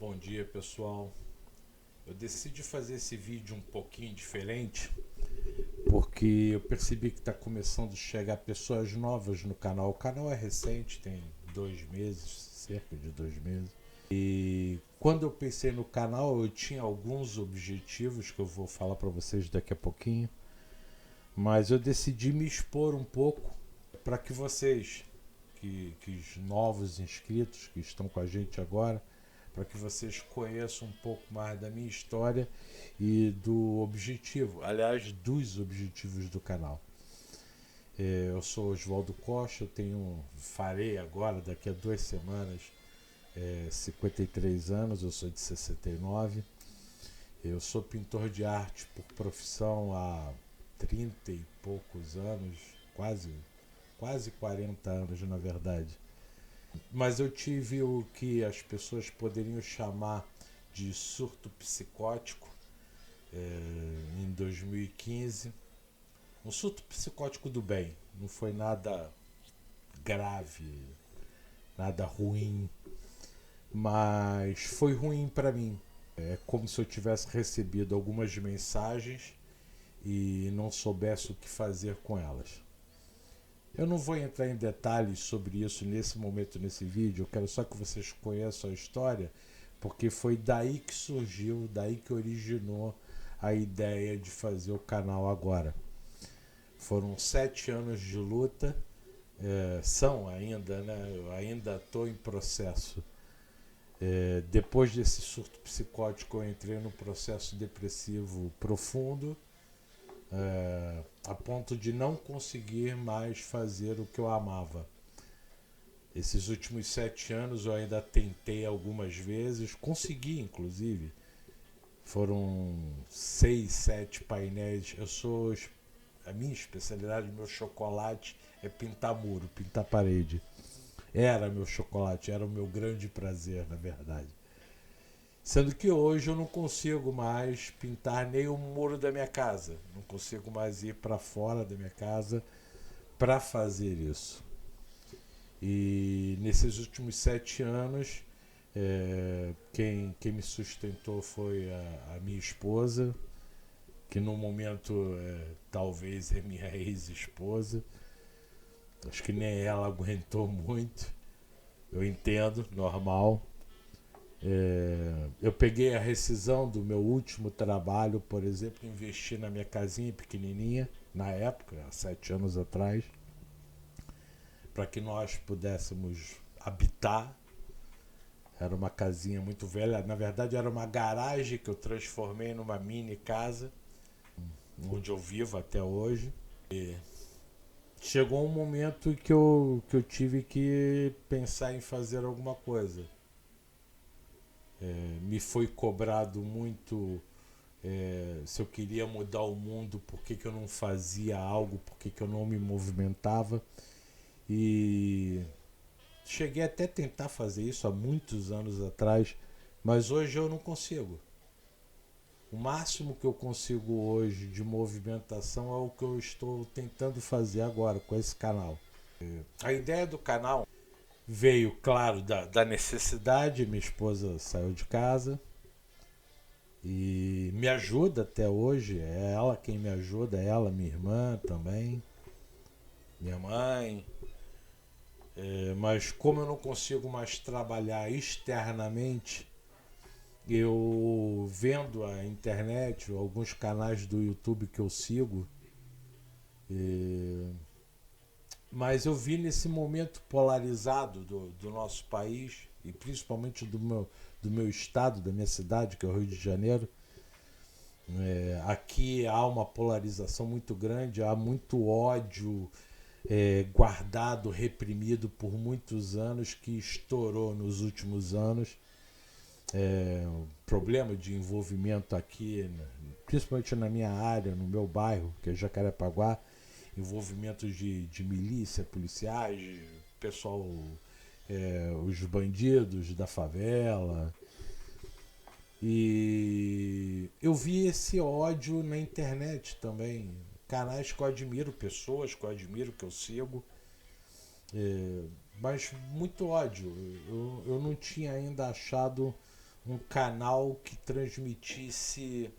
Bom dia, pessoal. Eu decidi fazer esse vídeo um pouquinho diferente porque eu percebi que está começando a chegar pessoas novas no canal. O canal é recente, tem 2 meses, cerca de 2 meses. E quando eu pensei no canal, eu tinha alguns objetivos que eu vou falar para vocês daqui a pouquinho, mas eu decidi me expor um pouco para que vocês, que os novos inscritos que estão com a gente agora, para que vocês conheçam um pouco mais da minha história e do objetivo, aliás, dos objetivos do canal. Eu sou Oswaldo Costa, farei agora, daqui a 2 semanas, 53 anos, eu sou de 69. Eu sou pintor de arte por profissão há 30 e poucos anos, quase 40 anos na verdade. Mas eu tive o que as pessoas poderiam chamar de surto psicótico em 2015. Um surto psicótico do bem, não foi nada grave, nada ruim, mas foi ruim para mim. É como se eu tivesse recebido algumas mensagens e não soubesse o que fazer com elas. Eu não vou entrar em detalhes sobre isso nesse momento, nesse vídeo. Eu quero só que vocês conheçam a história, porque foi daí que surgiu, daí que originou a ideia de fazer o canal agora. Foram 7 anos de luta, são ainda, né? Eu ainda estou em processo. Depois desse surto psicótico, eu entrei num processo depressivo profundo, a ponto de não conseguir mais fazer o que eu amava. Esses últimos 7 anos eu ainda tentei algumas vezes, consegui inclusive. Foram 6, 7 painéis. A minha especialidade, meu chocolate é pintar muro, pintar parede. Era meu chocolate, era o meu grande prazer, na verdade. Sendo que hoje eu não consigo mais pintar nem o muro da minha casa. Não consigo mais ir para fora da minha casa para fazer isso. E nesses últimos 7 anos, quem me sustentou foi a minha esposa, que no momento talvez é minha ex-esposa. Acho que nem ela aguentou muito. Eu entendo, normal. Eu peguei a rescisão do meu último trabalho, por exemplo, investi na minha casinha pequenininha, na época, há 7 anos atrás, para que nós pudéssemos habitar. Era uma casinha muito velha, na verdade era uma garagem que eu transformei numa mini casa, onde eu vivo até hoje. E chegou um momento em que eu tive que pensar em fazer alguma coisa. Me foi cobrado muito se eu queria mudar o mundo, por que eu não fazia algo, por que eu não me movimentava. E cheguei até a tentar fazer isso há muitos anos atrás, mas hoje eu não consigo. O máximo que eu consigo hoje de movimentação é o que eu estou tentando fazer agora com esse canal. A ideia do canal veio, claro, da necessidade. Minha esposa saiu de casa e me ajuda até hoje. É ela quem me ajuda, ela, minha irmã também, minha mãe. Mas como eu não consigo mais trabalhar externamente, eu vendo a internet, alguns canais do YouTube que eu sigo, mas eu vi nesse momento polarizado do nosso país e principalmente do meu estado, da minha cidade, que é o Rio de Janeiro. Aqui há uma polarização muito grande, há muito ódio guardado, reprimido por muitos anos, que estourou nos últimos anos. Problema de envolvimento aqui, principalmente na minha área, no meu bairro, que é Jacarepaguá, envolvimento de milícia, policiais, pessoal, os bandidos da favela. E eu vi esse ódio na internet também. Canais que eu admiro, pessoas que eu admiro, que eu sigo, mas muito ódio. Eu não tinha ainda achado um canal que transmitisse,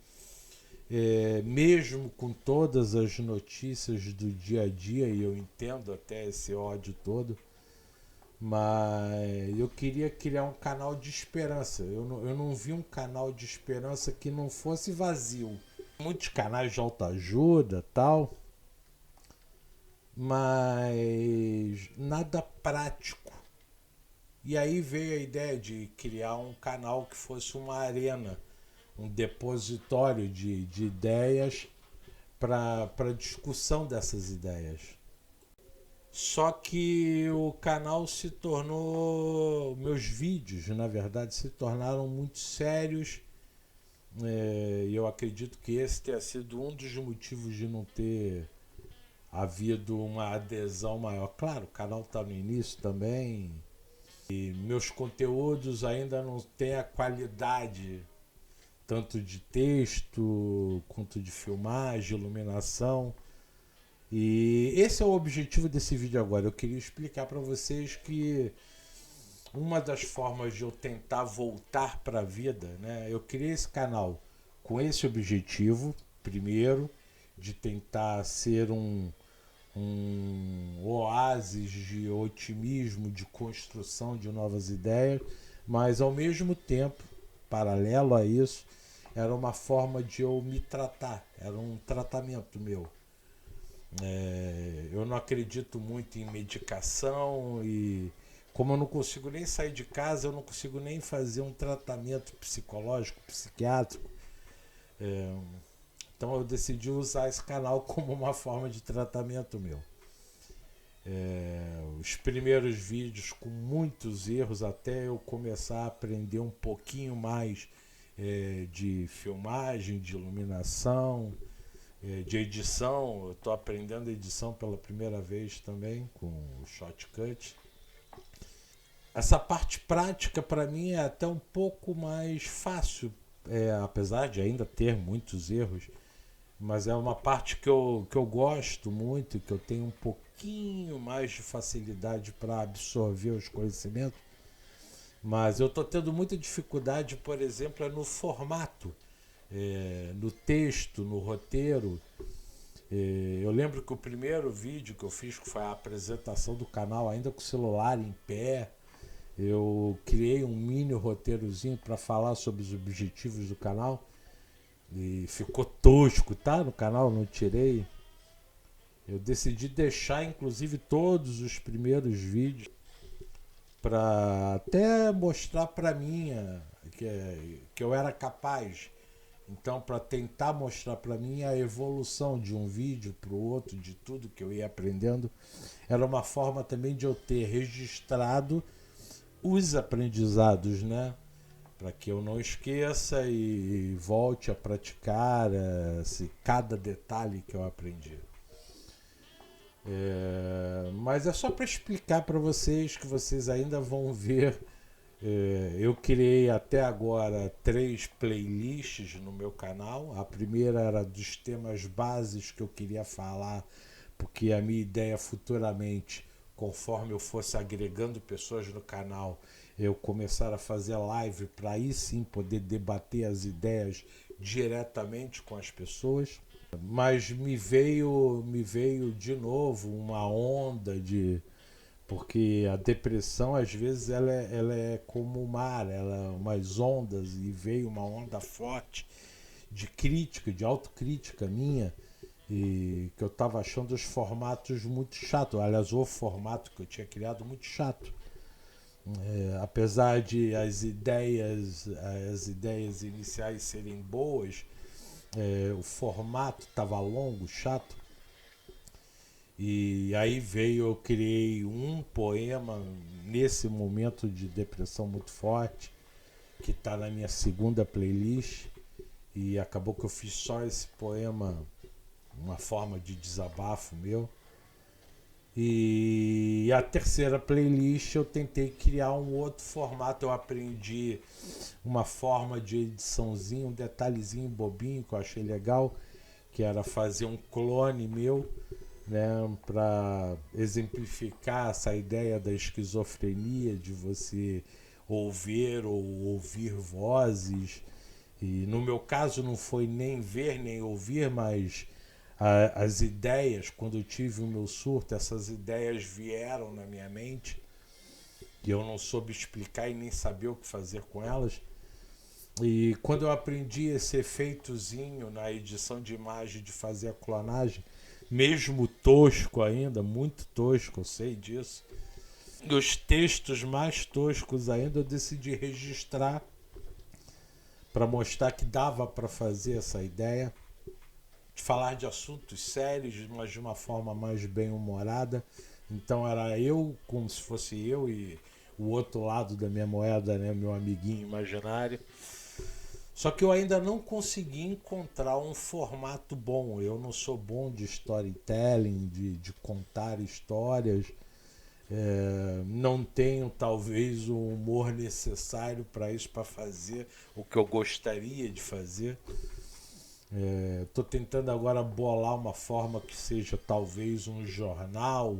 mesmo com todas as notícias do dia a dia, e eu entendo até esse ódio todo, mas eu queria criar um canal de esperança. Eu não vi um canal de esperança que não fosse vazio. Muitos canais de autoajuda tal, mas nada prático. E aí veio a ideia de criar um canal que fosse uma arena, um depositório de ideias para discussão dessas ideias. Só que o canal se tornou. Meus vídeos, na verdade, se tornaram muito sérios. E eu acredito que esse tenha sido um dos motivos de não ter havido uma adesão maior. Claro, o canal está no início também. E meus conteúdos ainda não têm a qualidade tanto de texto quanto de filmagem, iluminação. E esse é o objetivo desse vídeo agora. Eu queria explicar para vocês que uma das formas de eu tentar voltar para a vida, né? Eu criei esse canal com esse objetivo, primeiro, de tentar ser um oásis de otimismo, de construção de novas ideias, mas ao mesmo tempo, paralelo a isso, era uma forma de eu me tratar, era um tratamento meu. Eu não acredito muito em medicação e como eu não consigo nem sair de casa, eu não consigo nem fazer um tratamento psicológico, psiquiátrico. É, então eu decidi usar esse canal como uma forma de tratamento meu. Os primeiros vídeos com muitos erros até eu começar a aprender um pouquinho mais de filmagem, de iluminação, de edição. Eu estou aprendendo edição pela primeira vez também com o Shotcut. Essa parte prática para mim é até um pouco mais fácil, apesar de ainda ter muitos erros, mas é uma parte que eu gosto muito, que eu tenho um pouquinho mais de facilidade para absorver os conhecimentos, mas eu estou tendo muita dificuldade, por exemplo, no formato, no texto, no roteiro. Eu lembro que o primeiro vídeo que eu fiz, que foi a apresentação do canal, ainda com o celular em pé, eu criei um mini roteirozinho para falar sobre os objetivos do canal e ficou tosco, tá? No canal não tirei. Eu decidi deixar inclusive todos os primeiros vídeos para até mostrar para mim que eu era capaz. Então, para tentar mostrar para mim a evolução de um vídeo para o outro, de tudo que eu ia aprendendo, era uma forma também de eu ter registrado os aprendizados, né? Para que eu não esqueça e volte a praticar cada detalhe que eu aprendi. Mas é só para explicar para vocês que vocês ainda vão ver. Eu criei até agora 3 playlists no meu canal. A primeira era dos temas bases que eu queria falar, porque a minha ideia futuramente, conforme eu fosse agregando pessoas no canal, eu começar a fazer live para aí sim poder debater as ideias diretamente com as pessoas. Mas me veio de novo uma onda de. Porque a depressão às vezes ela é como o mar, ela é umas ondas, e veio uma onda forte de crítica, de autocrítica minha, e que eu estava achando os formatos muito chato. Aliás, o formato que eu tinha criado muito chato. Apesar de as ideias iniciais serem boas, o formato estava longo, chato. E aí eu criei um poema nesse momento de depressão muito forte, que está na minha segunda playlist, e acabou que eu fiz só esse poema, uma forma de desabafo meu. E a terceira playlist eu tentei criar um outro formato. Eu aprendi uma forma de ediçãozinha, um detalhezinho bobinho que eu achei legal, que era fazer um clone meu, né, para exemplificar essa ideia da esquizofrenia, de você ou ver ou ouvir vozes. E no meu caso não foi nem ver nem ouvir, mas as ideias, quando eu tive o meu surto, essas ideias vieram na minha mente e eu não soube explicar e nem sabia o que fazer com elas. E quando eu aprendi esse efeitozinho na edição de imagem de fazer a clonagem, mesmo tosco ainda, muito tosco, eu sei disso, e os textos mais toscos ainda eu decidi registrar para mostrar que dava para fazer essa ideia de falar de assuntos sérios, mas de uma forma mais bem-humorada. Então era eu, como se fosse eu e o outro lado da minha moeda, né, meu amiguinho imaginário. Só que eu ainda não consegui encontrar um formato bom. Eu não sou bom de storytelling, de contar histórias. Não tenho talvez o humor necessário para isso, para fazer o que eu gostaria de fazer. Estou tentando agora bolar uma forma que seja talvez um jornal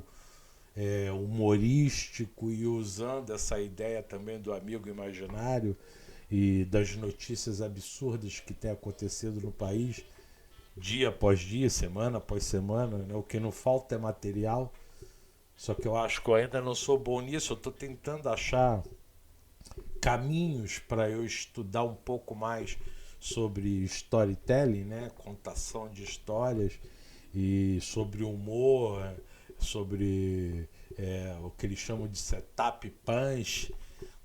humorístico e usando essa ideia também do amigo imaginário e das notícias absurdas que tem acontecido no país, dia após dia, semana após semana, né? O que não falta é material. Só que eu acho que eu ainda não sou bom nisso. Eu estou tentando achar caminhos para eu estudar um pouco mais sobre storytelling, né? Contação de histórias e sobre humor, sobre o que eles chamam de setup punch,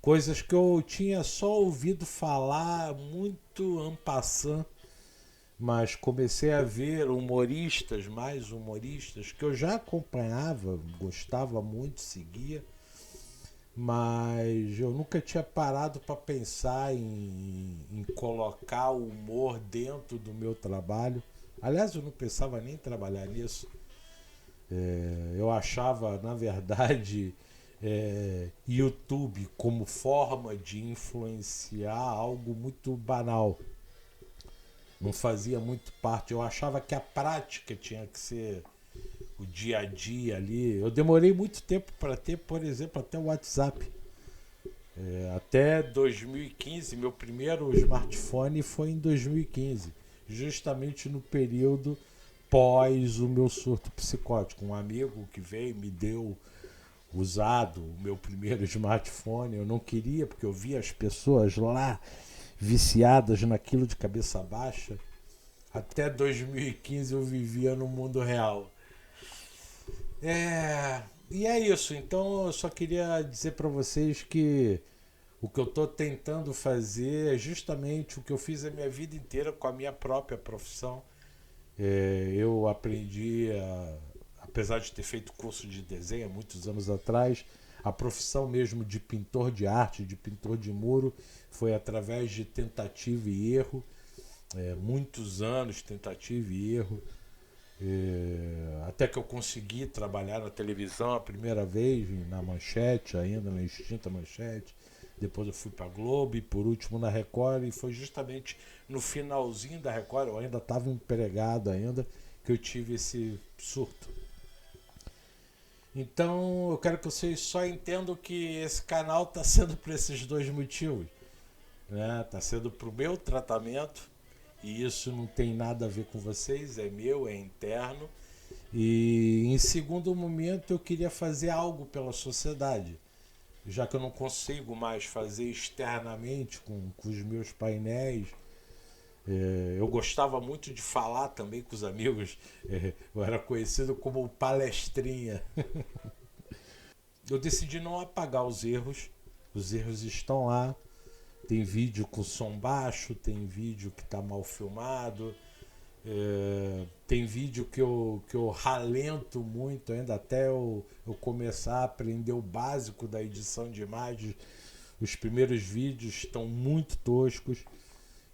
coisas que eu tinha só ouvido falar muito en passant, mas comecei a ver humoristas, mais humoristas, que eu já acompanhava, gostava muito, seguia, mas eu nunca tinha parado para pensar em colocar o humor dentro do meu trabalho. Aliás, eu não pensava nem em trabalhar nisso. Eu achava, na verdade, YouTube como forma de influenciar algo muito banal. Não fazia muito parte. Eu achava que a prática tinha que ser o dia a dia ali. Eu demorei muito tempo para ter, por exemplo, até o WhatsApp. Até 2015, meu primeiro smartphone foi em 2015, justamente no período pós o meu surto psicótico. Um amigo que veio me deu usado o meu primeiro smartphone. Eu não queria, porque eu via as pessoas lá viciadas naquilo de cabeça baixa. Até 2015 eu vivia no mundo real. E é isso. Então eu só queria dizer para vocês que o que eu estou tentando fazer é justamente o que eu fiz a minha vida inteira com a minha própria profissão. Eu aprendi, apesar de ter feito curso de desenho há muitos anos atrás, a profissão mesmo de pintor de arte, de pintor de muro, foi através de tentativa e erro. Muitos anos tentativa e erro. Até que eu consegui trabalhar na televisão a primeira vez, na Manchete, ainda na extinta Manchete. Depois eu fui para a Globo e por último na Record. E foi justamente no finalzinho da Record, eu ainda estava empregado ainda, que eu tive esse surto. Então eu quero que vocês só entendam que esse canal está sendo por esses dois motivos. Está sendo para o meu tratamento, e isso não tem nada a ver com vocês, é meu, é interno. E em segundo momento eu queria fazer algo pela sociedade, já que eu não consigo mais fazer externamente com os meus painéis. Eu gostava muito de falar também com os amigos. Eu era conhecido como palestrinha. Eu decidi não apagar os erros estão lá. Tem vídeo com som baixo, tem vídeo que está mal filmado, tem vídeo que eu ralento muito ainda até eu começar a aprender o básico da edição de imagens. Os primeiros vídeos estão muito toscos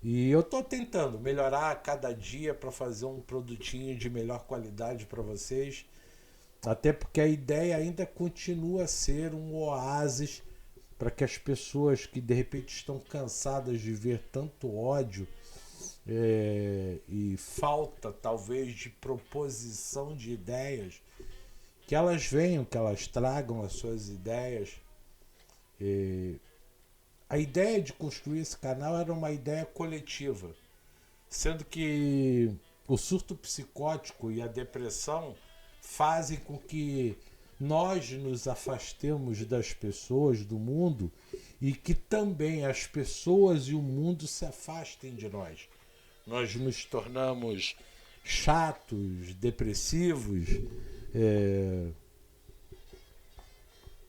e eu estou tentando melhorar a cada dia para fazer um produtinho de melhor qualidade para vocês, até porque a ideia ainda continua a ser um oásis para que as pessoas que de repente estão cansadas de ver tanto ódio e falta talvez de proposição de ideias, que elas venham, que elas tragam as suas ideias a ideia de construir esse canal era uma ideia coletiva, sendo que o surto psicótico e a depressão fazem com que nós nos afastemos das pessoas, do mundo, e que também as pessoas e o mundo se afastem de nós. Nós nos tornamos chatos, depressivos. é,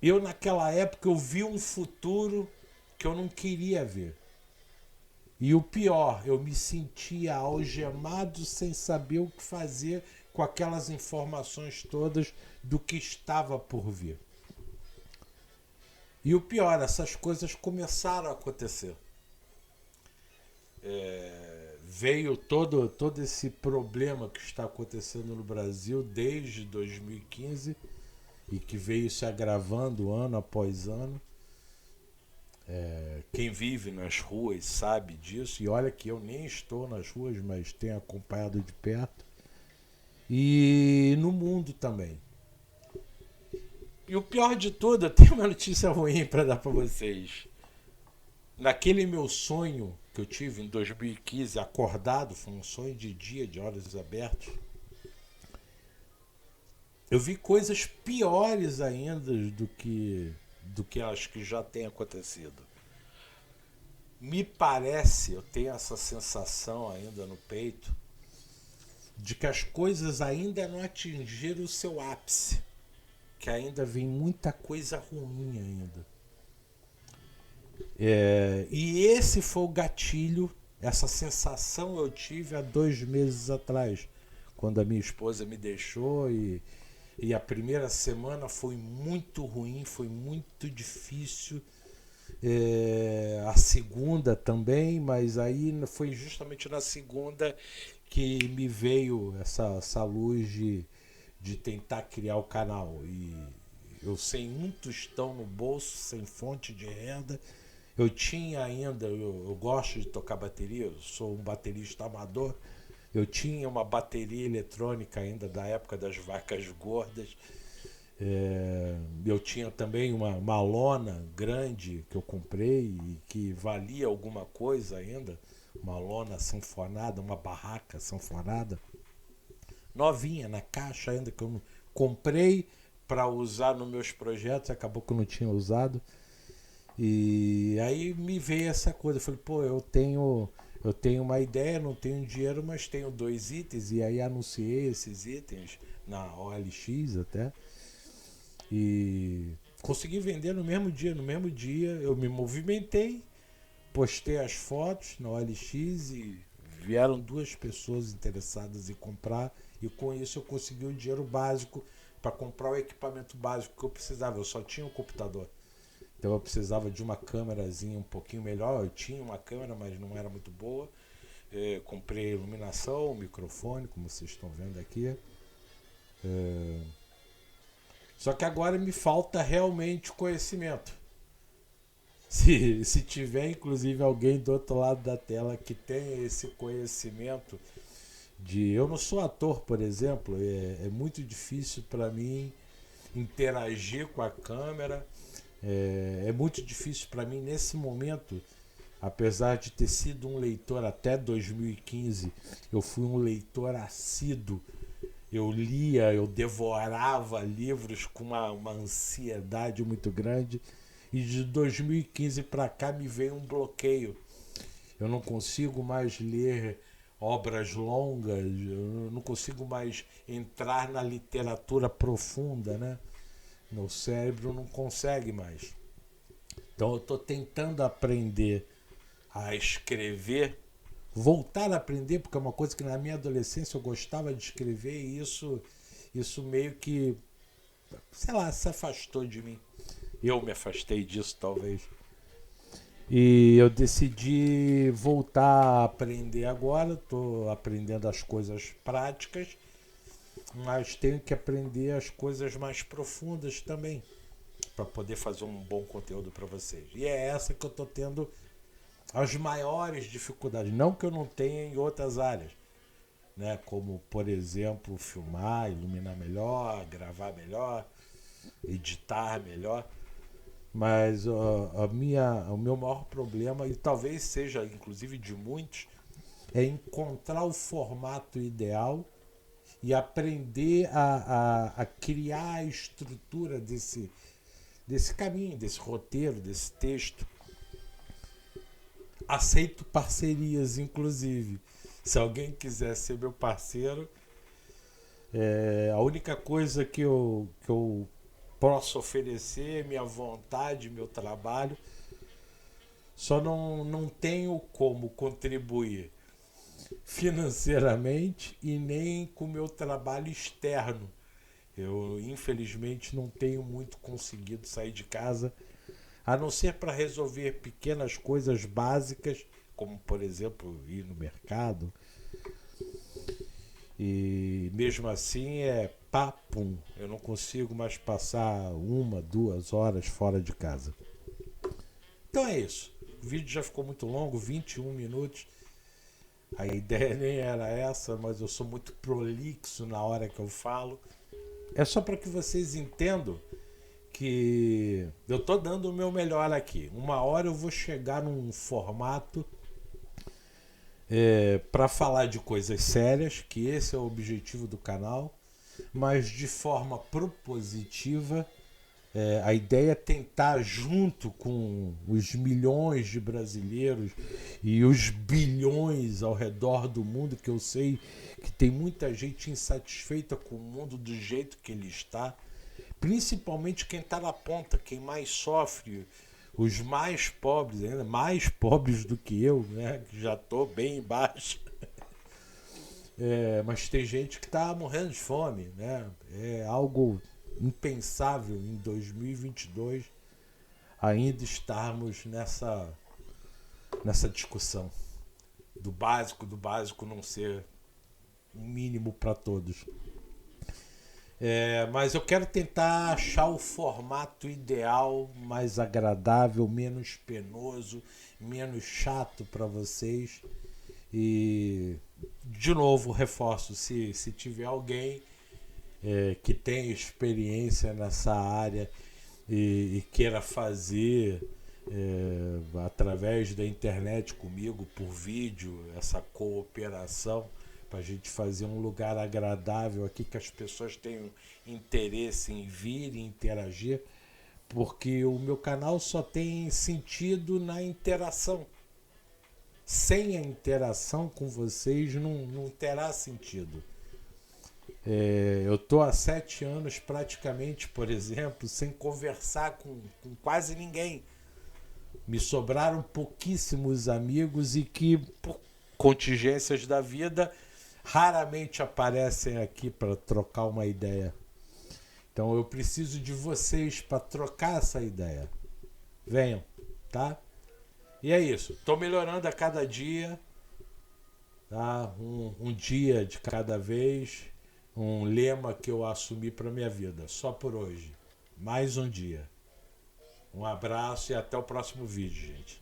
Eu, naquela época, eu vi um futuro que eu não queria ver. E o pior, eu me sentia algemado sem saber o que fazer com aquelas informações todas do que estava por vir. E o pior, essas coisas começaram a acontecer. Veio todo esse problema que está acontecendo no Brasil desde 2015 e que veio se agravando ano após ano. Quem vive nas ruas sabe disso, e olha que eu nem estou nas ruas, mas tenho acompanhado de perto. E no mundo também. E o pior de tudo, eu tenho uma notícia ruim para dar para vocês. Naquele meu sonho que eu tive em 2015, acordado, foi um sonho de dia, de olhos abertos, eu vi coisas piores ainda do que as que já têm acontecido. Me parece, eu tenho essa sensação ainda no peito, de que as coisas ainda não atingiram o seu ápice, que ainda vem muita coisa ruim ainda. E esse foi o gatilho, essa sensação eu tive há 2 meses atrás, quando a minha esposa me deixou e a primeira semana foi muito ruim, foi muito difícil. A segunda também, mas aí foi justamente na segunda que me veio essa luz de tentar criar o canal. E eu sem um tostão no bolso, sem fonte de renda. Eu tinha ainda, eu gosto de tocar bateria, eu sou um baterista amador. Eu tinha uma bateria eletrônica ainda da época das vacas gordas. Eu tinha também uma lona grande que eu comprei e que valia alguma coisa ainda. Uma lona sanfonada, uma barraca sanfonada. Novinha, na caixa ainda, que eu comprei para usar nos meus projetos, acabou que eu não tinha usado. E aí me veio essa coisa, eu falei, pô, eu tenho uma ideia, não tenho dinheiro, mas tenho 2 itens, e aí anunciei esses itens na OLX até, e consegui vender no mesmo dia. No mesmo dia eu me movimentei, postei as fotos na OLX e vieram 2 pessoas interessadas em comprar, e com isso eu consegui o dinheiro básico para comprar o equipamento básico que eu precisava. Eu só tinha um computador. Então eu precisava de uma câmerazinha um pouquinho melhor. Eu tinha uma câmera, mas não era muito boa. Comprei iluminação, microfone, como vocês estão vendo aqui. Só que agora me falta realmente conhecimento. Se tiver inclusive alguém do outro lado da tela que tenha esse conhecimento eu não sou ator, por exemplo, é muito difícil para mim interagir com a câmera. É muito difícil para mim nesse momento, apesar de ter sido um leitor até 2015, eu fui um leitor assíduo. Eu lia, eu devorava livros com uma ansiedade muito grande, e de 2015 para cá me veio um bloqueio. Eu não consigo mais ler obras longas, eu não consigo mais entrar na literatura profunda, né? Meu cérebro não consegue mais. Então eu estou tentando aprender a escrever, voltar a aprender, porque é uma coisa que na minha adolescência eu gostava de escrever, e isso meio que, sei lá, se afastou de mim. Eu me afastei disso, talvez. E eu decidi voltar a aprender agora. Estou aprendendo as coisas práticas, mas tenho que aprender as coisas mais profundas também, para poder fazer um bom conteúdo para vocês. E é essa que eu estou tendo as maiores dificuldades. Não que eu não tenha em outras áreas, né? Como, por exemplo, filmar, iluminar melhor, gravar melhor, editar melhor. Mas o meu maior problema, e talvez seja inclusive de muitos, é encontrar o formato ideal e aprender a criar a estrutura desse caminho, desse roteiro, desse texto. Aceito parcerias, inclusive. Se alguém quiser ser meu parceiro, a única coisa que eu posso oferecer é minha vontade, meu trabalho. Só não tenho como contribuir financeiramente e nem com o meu trabalho externo. Eu, infelizmente, não tenho muito conseguido sair de casa, a não ser para resolver pequenas coisas básicas, como, por exemplo, ir no mercado. E mesmo assim é papum. Eu não consigo mais passar 1, 2 horas fora de casa. Então é isso. O vídeo já ficou muito longo, 21 minutos. A ideia nem era essa, mas eu sou muito prolixo na hora que eu falo. É só para que vocês entendam que eu tô dando o meu melhor aqui. Uma hora eu vou chegar num formato para falar de coisas sérias, que esse é o objetivo do canal, mas de forma propositiva. A ideia é tentar, junto com os milhões de brasileiros e os bilhões ao redor do mundo, que eu sei que tem muita gente insatisfeita com o mundo do jeito que ele está, principalmente quem está na ponta, quem mais sofre, os mais pobres, ainda mais pobres do que eu, né? Que já estou bem embaixo. Mas tem gente que está morrendo de fome, né? É algo impensável em 2022 ainda estarmos nessa discussão do básico não ser o mínimo para todos. Mas eu quero tentar achar o formato ideal, mais agradável, menos penoso, menos chato para vocês. E, de novo, reforço: se tiver alguém que tem experiência nessa área e queira fazer através da internet comigo, por vídeo, essa cooperação, para a gente fazer um lugar agradável aqui, que as pessoas tenham interesse em vir e interagir, porque o meu canal só tem sentido na interação. Sem a interação com vocês não terá sentido. Eu tô há 7 anos praticamente, por exemplo, sem conversar com quase ninguém. Me sobraram pouquíssimos amigos e que, por contingências da vida, raramente aparecem aqui para trocar uma ideia. Então eu preciso de vocês para trocar essa ideia. Venham, tá? E é isso. Estou melhorando a cada dia, tá? Um dia de cada vez. Um lema que eu assumi para minha vida. Só por hoje. Mais um dia. Um abraço e até o próximo vídeo, gente.